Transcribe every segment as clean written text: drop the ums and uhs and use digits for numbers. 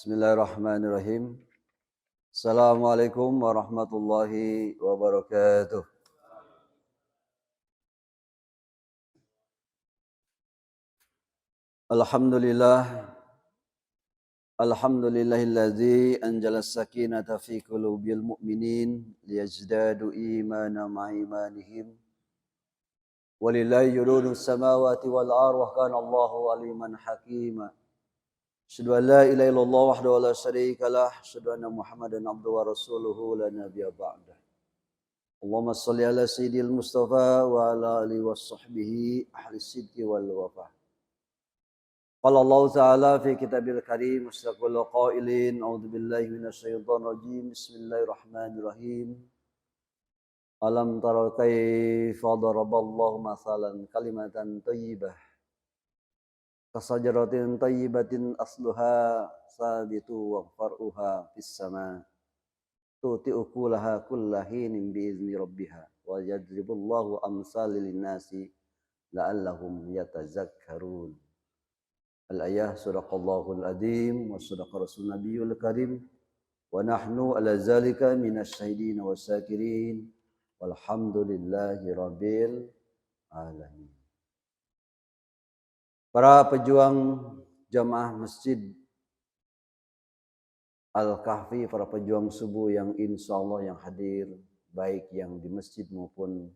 Bismillahirrahmanirrahim. Assalamualaikum warahmatullahi wabarakatuh. Alhamdulillah. Alhamdulillahilladzi anjala as-sakinata fi qulubil mu'minin liyazdadu imana ma'a imanihim. Walillahi yurudus samawati wal ardh wa kana Allahu aliman hakima. Asyhadu an la ilaha illallah wahdahu la syarika lah, asyhadu anna Muhammadan abduhu wa rasuluhu la nabiyya ba'dah. Allahumma shalli ala sayyidil Mustafa wa ala alihi wa sahbihi ahli sidqi wal wafah. Qala Allah Ta'ala fi kitabil karim mustaqil qailin a'udzu billahi minasyaitonir rajim bismillahirrahmanirrahim. Alam tara kaifa daraballahu mathalan kalimatan thayyibah kasajaratin thayyibatin asluha sabitu wa far'uha fis sama tuti ukulaha kullahinin biizni rabbiha wa yadribullahu amsalil linnasi la'allahum yatazakkarun. Al-ayah sadaqallahul adzim wa sadaqa rasul nabiyul karim wa nahnu ala zalika minasyahidin wasyakirin walhamdulillahi rabbil alamin. Para pejuang jamaah Masjid Al-Kahfi, para pejuang subuh yang insya Allah yang hadir, baik yang di masjid maupun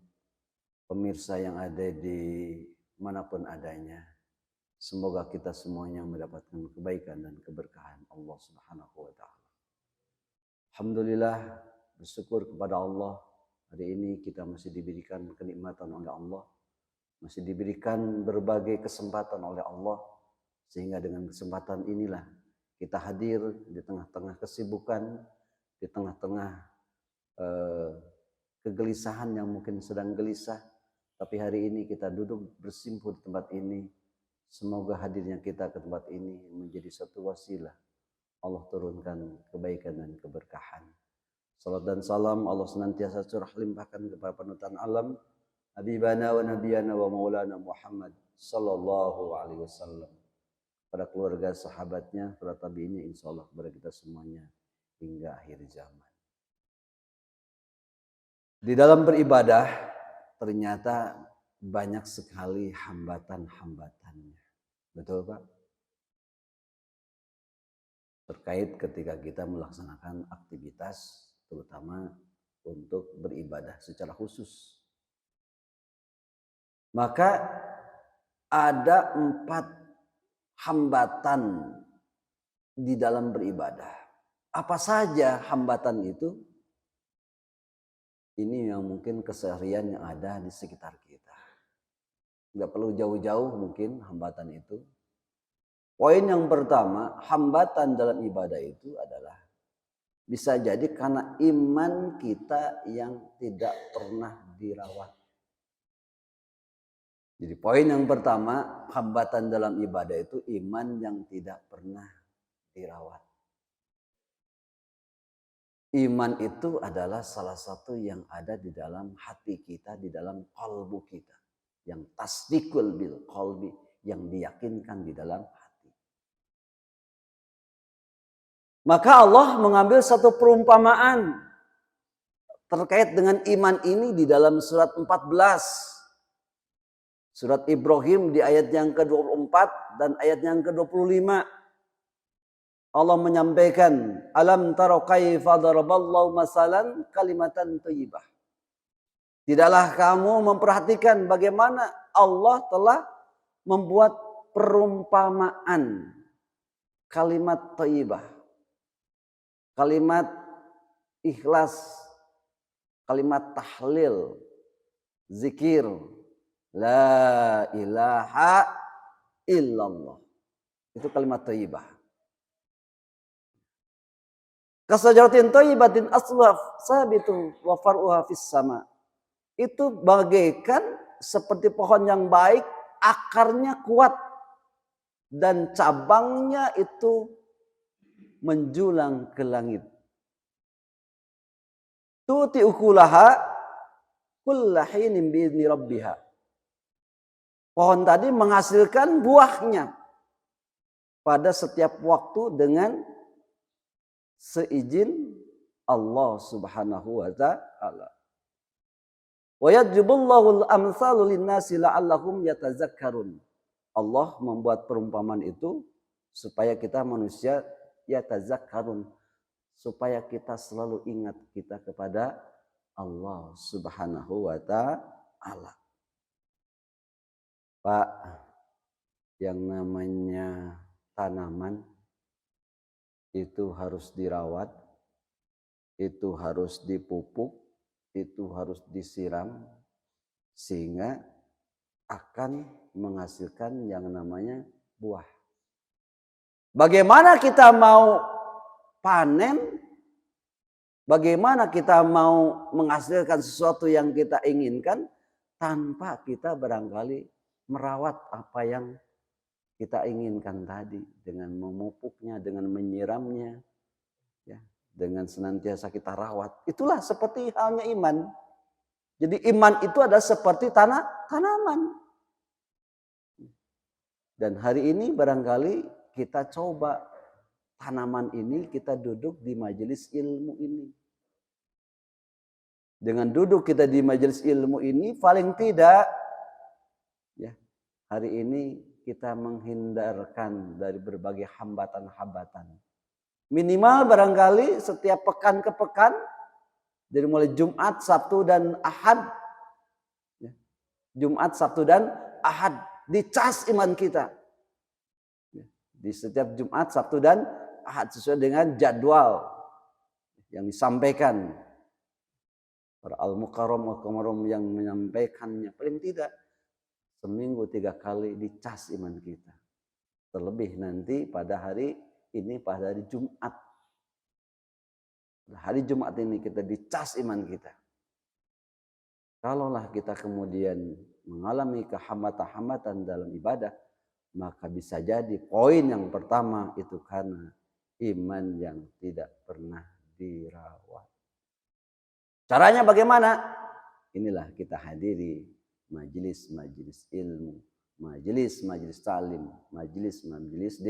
pemirsa yang ada di manapun adanya. Semoga kita semuanya mendapatkan kebaikan dan keberkahan Allah Subhanahu wa Ta'ala. Alhamdulillah, bersyukur kepada Allah, hari ini kita masih diberikan kenikmatan oleh Allah, masih diberikan berbagai kesempatan oleh Allah, sehingga dengan kesempatan inilah kita hadir di tengah-tengah kesibukan, di tengah-tengah kegelisahan yang mungkin sedang gelisah, tapi hari ini kita duduk bersimpuh di tempat ini. Semoga hadirnya kita ke tempat ini menjadi satu wasilah Allah turunkan kebaikan dan keberkahan. Salat dan salam Allah senantiasa curah limpahkan kepada panutan alam Habibana wa nabiyana wa maulana Muhammad sallallahu alaihi wasallam, pada keluarga sahabatnya, para tabi'innya, insyaallah kepada kita semuanya hingga akhir zaman. Di dalam beribadah ternyata banyak sekali hambatan-hambatannya. Betul Pak? Terkait ketika kita melaksanakan aktivitas, terutama untuk beribadah secara khusus. Maka ada 4 hambatan di dalam beribadah. Apa saja hambatan itu? Ini yang mungkin keseharian yang ada di sekitar kita. Nggak perlu jauh-jauh mungkin hambatan itu. Poin yang pertama, hambatan dalam ibadah itu adalah bisa jadi karena iman kita yang tidak pernah dirawat. Jadi poin yang pertama, hambatan dalam ibadah itu iman yang tidak pernah dirawat. Iman itu adalah salah satu yang ada di dalam hati kita, di dalam qalbu kita. Yang tasdikul bil qalbi, yang diyakinkan di dalam hati. Maka Allah mengambil satu perumpamaan terkait dengan iman ini di dalam surat 14. Surat Ibrahim di ayat yang ke-24 dan ayat yang ke-25. Allah menyampaikan, alam tara kaifa daraballahu masalan kalimatan thayyibah. Tidaklah kamu memperhatikan bagaimana Allah telah membuat perumpamaan kalimat thayyibah. Kalimat ikhlas, kalimat tahlil, zikir, la ilaha illallah. Itu kalimat thayyibah. Kasajaratin thayyibatin asluha sabitu wa far'uha fis sama. Itu bagaikan seperti pohon yang baik, akarnya kuat dan cabangnya itu menjulang ke langit. Tuti ukulaha kullahinin biizni rabbiha. Pohon tadi menghasilkan buahnya pada setiap waktu dengan seizin Allah Subhanahu wa taala. Wa yadribullahu al-amsalu lin-nasi la'allahum yatazakkarun. Allah membuat perumpamaan itu supaya kita manusia yatazakkarun, supaya kita selalu ingat kita kepada Allah Subhanahu wa taala. Pak, yang namanya tanaman itu harus dirawat, itu harus dipupuk, itu harus disiram sehingga akan menghasilkan yang namanya buah. Bagaimana kita mau panen? Bagaimana kita mau menghasilkan sesuatu yang kita inginkan tanpa kita barangkali merawat apa yang kita inginkan tadi, dengan memupuknya, dengan menyiramnya, ya, dengan senantiasa kita rawat. Itulah seperti halnya iman. Jadi iman itu adalah seperti tanaman. Dan hari ini barangkali kita coba tanaman ini, kita duduk di majelis ilmu ini. Dengan duduk kita di majelis ilmu ini, paling tidak ya, hari ini kita menghindarkan dari berbagai hambatan-hambatan. Minimal barangkali setiap pekan ke pekan, dari mulai Jumat, Sabtu, dan Ahad. Ya, Jumat, Sabtu, dan Ahad. Dicas iman kita. Ya, di setiap Jumat, Sabtu, dan Ahad sesuai dengan jadwal yang disampaikan. Para al-mukarram al-mukarram yang menyampaikannya paling tidak seminggu 3 kali dicas iman kita. Terlebih nanti pada hari ini, pada hari Jumat. Hari Jumat ini kita dicas iman kita. Kalaulah kita kemudian mengalami kehambatan-hambatan dalam ibadah, maka bisa jadi poin yang pertama itu karena iman yang tidak pernah dirawat. Caranya bagaimana? Inilah kita hadiri majelis-majelis ilmu, majelis-majelis talim, majelis-majelis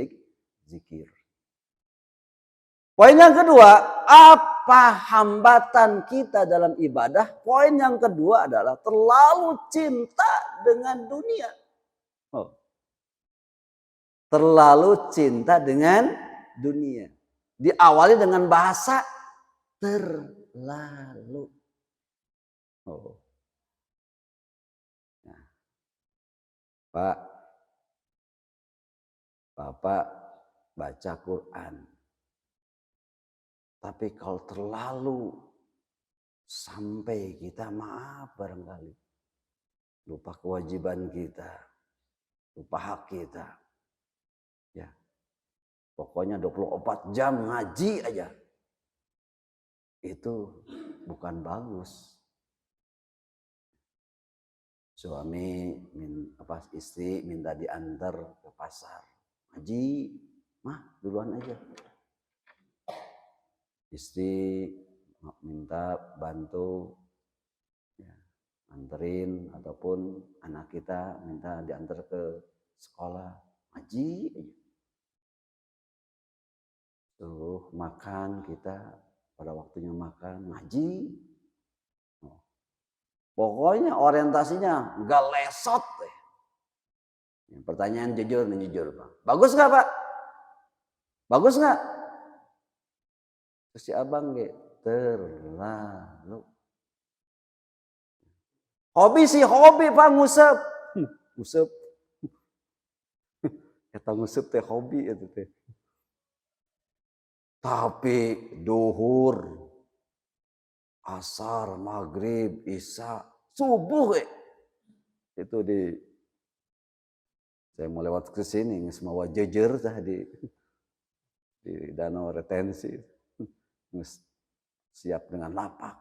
zikir. Poin yang kedua, apa hambatan kita dalam ibadah? Poin yang kedua adalah terlalu cinta dengan dunia. Terlalu cinta dengan dunia. Diawali dengan bahasa terlalu. Nah, Pak, Bapak baca Quran. Tapi kalau terlalu sampai kita maaf barangkali. Lupa kewajiban kita. Lupa hak kita. Ya. Pokoknya 24 jam ngaji aja. Itu bukan bagus. Suami istri minta diantar ke pasar. Ngaji, mah duluan aja. Istri minta bantu ya, anterin, ataupun anak kita minta diantar ke sekolah. Ngaji aja. Tuh makan kita pada waktunya makan, ngaji. Pokoknya orientasinya nggak lesot. Pertanyaan jujur, Pak. Bagus nggak Pak? Bagus nggak? Terus si abang terlalu. Hobi sih hobi Pak, ngusep. Ngusep. Kata ngusep teh hobi itu teh. Tapi duhur, asar, maghrib, isya, subuh itu saya mau lewat ke sini semua jejer tadi di danau retensi, siap dengan lapak.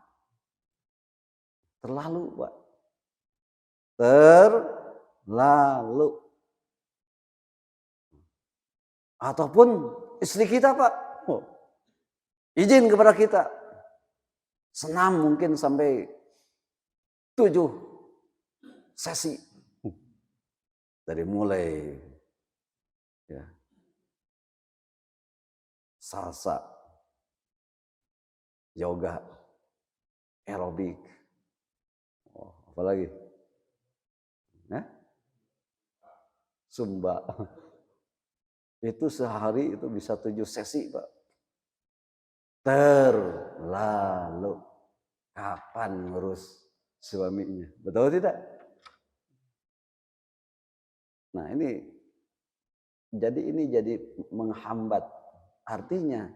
Terlalu Pak, terlalu. Ataupun istri kita Pak, izin kepada kita senam mungkin sampai 7 sesi. Dari mulai ya, salsa, yoga, aerobik. Oh, apa lagi? Zumba. Itu sehari itu bisa 7 sesi, Pak. Terlalu. Kapan ngurus suaminya? Betul tidak? Nah, ini jadi menghambat. Artinya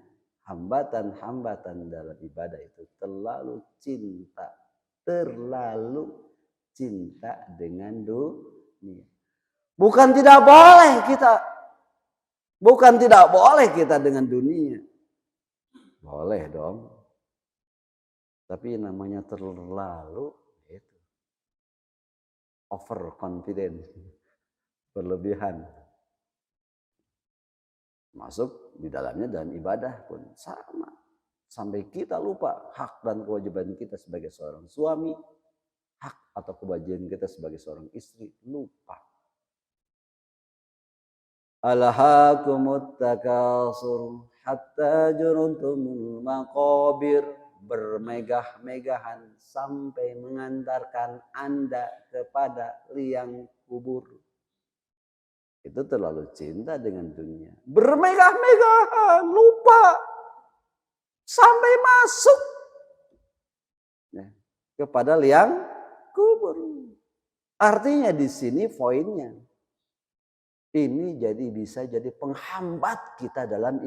hambatan-hambatan dalam ibadah itu terlalu cinta dengan dunia. Bukan tidak boleh kita dengan dunia. Boleh dong. Tapi namanya terlalu itu overconfident, berlebihan. Masuk di dalamnya dan ibadah pun sama. Sampai kita lupa hak dan kewajiban kita sebagai seorang suami, hak atau kewajiban kita sebagai seorang istri, lupa. Alhaakumut takasur hatta juruntumul maqabir, bermegah-megahan sampai mengantarkan Anda kepada liang kubur. Itu terlalu cinta dengan dunia. Bermegah-megahan, lupa sampai masuk kepada liang kubur. Artinya di sini poinnya. Ini bisa jadi penghambat kita dalam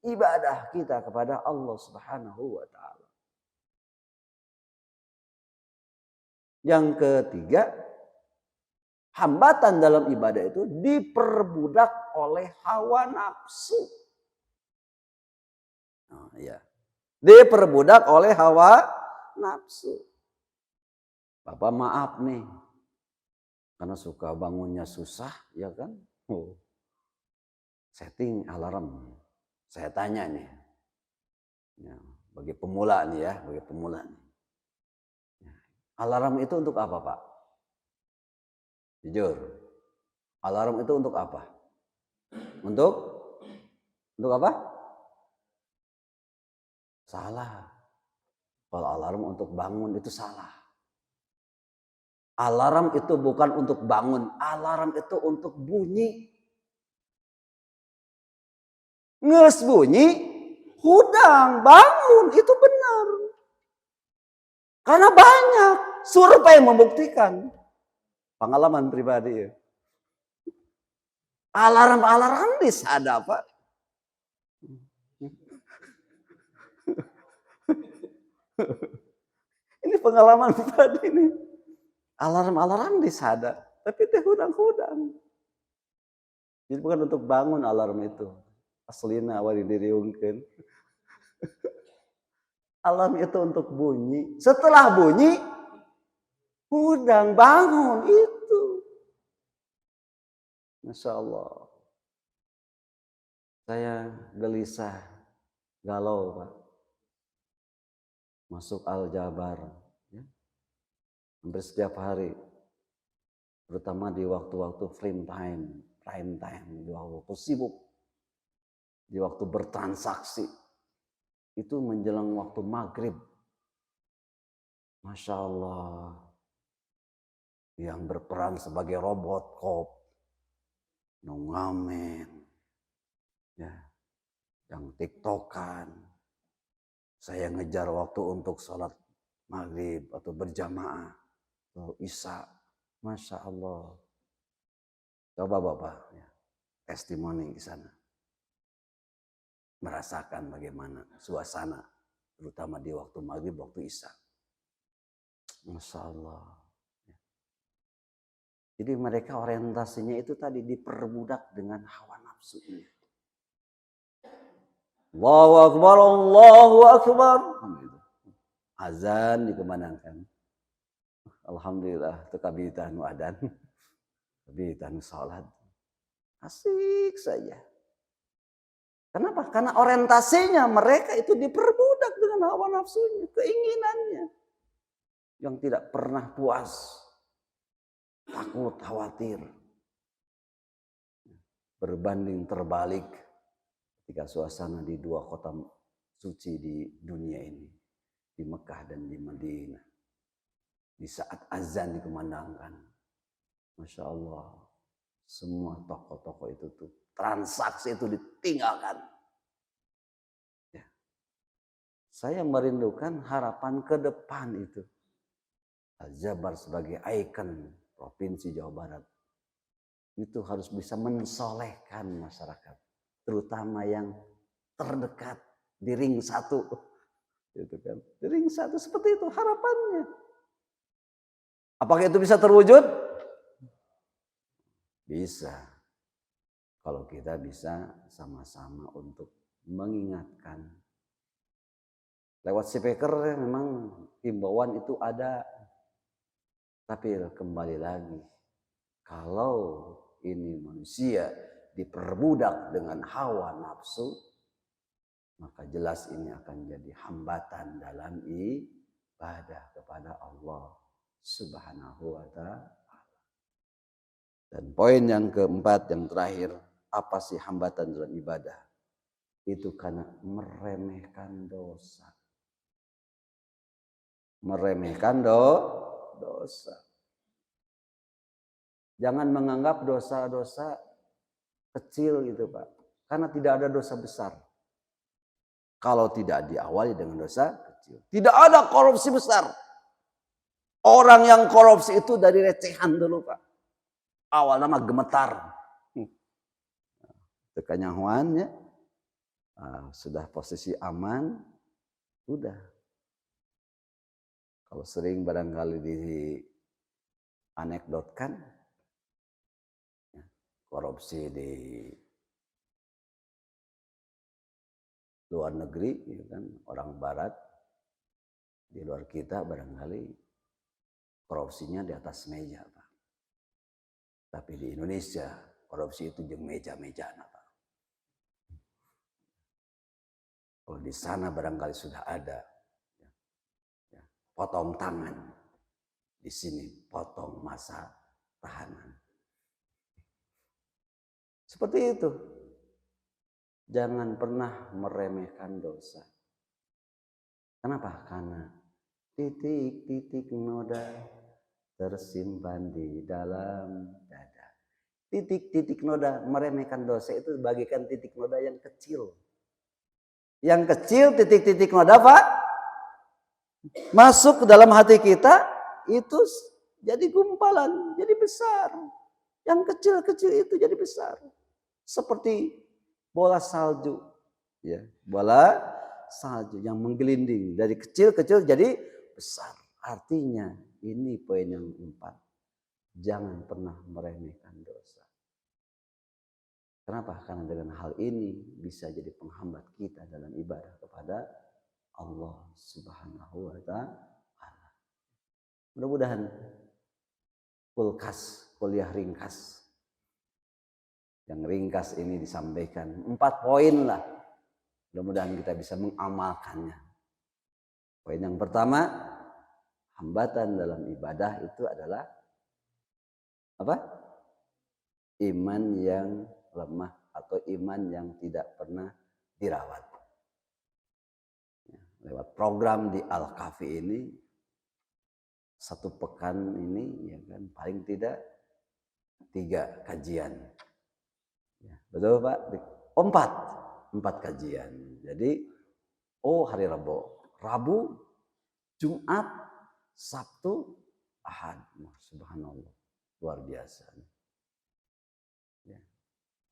ibadah kita kepada Allah Subhanahu wa taala. Yang ketiga, hambatan dalam ibadah itu diperbudak oleh hawa nafsu. Oh, ya. Diperbudak oleh hawa nafsu. Bapak maaf nih, karena suka bangunnya susah, ya kan? Oh. Setting alarm. Saya tanya nih, ya, bagi pemula nih. Ya. Alarm itu untuk apa, Pak? Jujur. Alarm itu untuk apa? Untuk apa? Salah. Kalau alarm untuk bangun itu salah. Alarm itu bukan untuk bangun, alarm itu untuk bunyi. Nges bunyi, hudang, bangun, itu benar. Karena banyak survei membuktikan. Pengalaman pribadi ya. Alarm disadap, Pak. Ini pengalaman pribadi nih. Alarm disadap, tapi teh hudang-hudang. Jadi bukan untuk bangun alarm itu. Aslina awal diriungkeun. Alarm itu untuk bunyi. Setelah bunyi, hudang bangun itu. Masya Allah. Saya gelisah, galau, Pak. Masuk Al-Jabar. Ya. Hampir setiap hari. Terutama di waktu-waktu prime time, di waktu sibuk, di waktu bertransaksi, itu menjelang waktu maghrib. Masya Allah, yang berperan sebagai robot kop, ngamen, ya, yang tiktokan, saya ngejar waktu untuk sholat maghrib atau berjamaah atau isya. Masya Allah. Coba Bapak ya, testimoni di sana. Merasakan bagaimana suasana, terutama di waktu maghrib, waktu isya. Masya Allah. Jadi mereka orientasinya itu tadi diperbudak dengan hawa nafsunya. Allahu Akbar, Allahu Akbar. Azan dikemanakan. Alhamdulillah, itu kabitanu adan. Kabitanu salat. Asik saja. Kenapa? Karena orientasinya mereka itu diperbudak dengan hawa nafsunya, keinginannya. Yang tidak pernah puas. Takut, khawatir. Berbanding terbalik ketika suasana di dua kota suci di dunia ini. di Mekah dan di Madinah. Di saat azan dikumandangkan, Masya Allah, semua tokoh-tokoh itu tuh transaksi itu ditinggalkan. Ya. Saya merindukan harapan ke depan itu. Al-Jabar sebagai ikon Provinsi Jawa Barat itu harus bisa mensolehkan masyarakat, terutama yang terdekat di ring 1. Gitu kan. Di ring 1 seperti itu harapannya. Apakah itu bisa terwujud? Bisa. Kalau kita bisa sama-sama untuk mengingatkan. Lewat speaker memang himbauan itu ada. Tapi kembali lagi, kalau ini manusia diperbudak dengan hawa nafsu, maka jelas ini akan jadi hambatan dalam ibadah kepada Allah Subhanahu wa ta'ala. Dan poin yang keempat, yang terakhir, apa sih hambatan dalam ibadah? Itu karena meremehkan dosa. Meremehkan dosa. Jangan menganggap dosa-dosa kecil gitu Pak. Karena tidak ada dosa besar. Kalau tidak diawali dengan dosa kecil. Tidak ada korupsi besar. Orang yang korupsi itu dari recehan dulu Pak. Awal nama gemetar. Kekanyahuan ya. Sudah posisi aman. Udah. Kalau sering barangkali dianekdotkan. Korupsi di luar negeri, ya kan, orang barat, di luar kita barangkali korupsinya di atas meja, Pak. Tapi di Indonesia korupsi itu jeung meja-meja, Pak. Kalau di sana barangkali sudah ada ya, potong tangan, di sini potong masa tahanan. Seperti itu. Jangan pernah meremehkan dosa. Kenapa? Karena titik-titik noda tersimpan di dalam dada. Titik-titik noda meremehkan dosa itu bagikan titik noda yang kecil. Yang kecil titik-titik noda Pak masuk ke dalam hati kita itu jadi gumpalan, jadi besar. Yang kecil-kecil itu jadi besar. Seperti bola salju. Ya, bola salju yang menggelinding dari kecil-kecil jadi besar. Artinya ini poin yang keempat. Jangan pernah meremehkan dosa. Kenapa? Karena dengan hal ini bisa jadi penghambat kita dalam ibadah kepada Allah Subhanahu wa ta'ala. Mudah-mudahan kuliah ringkas. Yang ringkas ini disampaikan 4 poin lah. Mudah-mudahan kita bisa mengamalkannya. Poin yang pertama, hambatan dalam ibadah itu adalah apa? Iman yang lemah atau iman yang tidak pernah dirawat. Lewat program di Al-Kafi ini, 1 pekan ini ya kan paling tidak 3 kajian. Ya, betul Pak? 4 kajian. Jadi hari Rabu, Jumat, Sabtu, Ahad. Subhanallah. Luar biasa. Ya.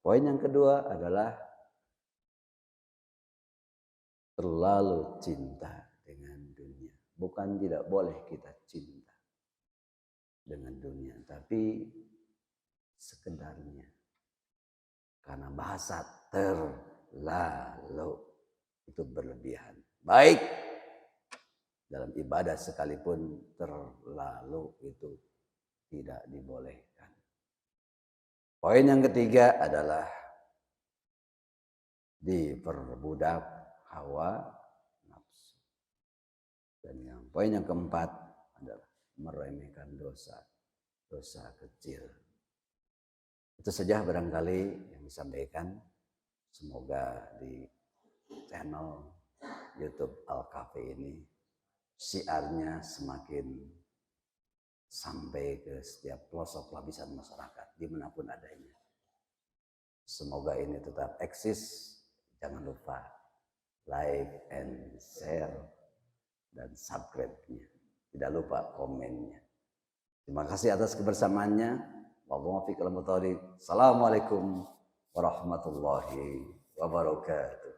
Poin yang kedua adalah terlalu cinta dengan dunia. Bukan tidak boleh kita cinta dengan dunia, tapi sekedarnya. Karena bahasa terlalu itu berlebihan. Baik dalam ibadah sekalipun terlalu itu tidak dibolehkan. Poin yang ketiga adalah diperbudak hawa nafsu. Dan poin yang keempat adalah meremehkan dosa kecil. Itu saja barangkali yang disampaikan. Semoga di channel YouTube Al-Kafi ini syiarnya semakin sampai ke setiap pelosok lapisan masyarakat dimanapun adanya. Semoga ini tetap eksis. Jangan lupa like and share dan subscribe-nya. Tidak lupa komennya. Terima kasih atas kebersamaannya. Assalamualaikum warahmatullahi wabarakatuh.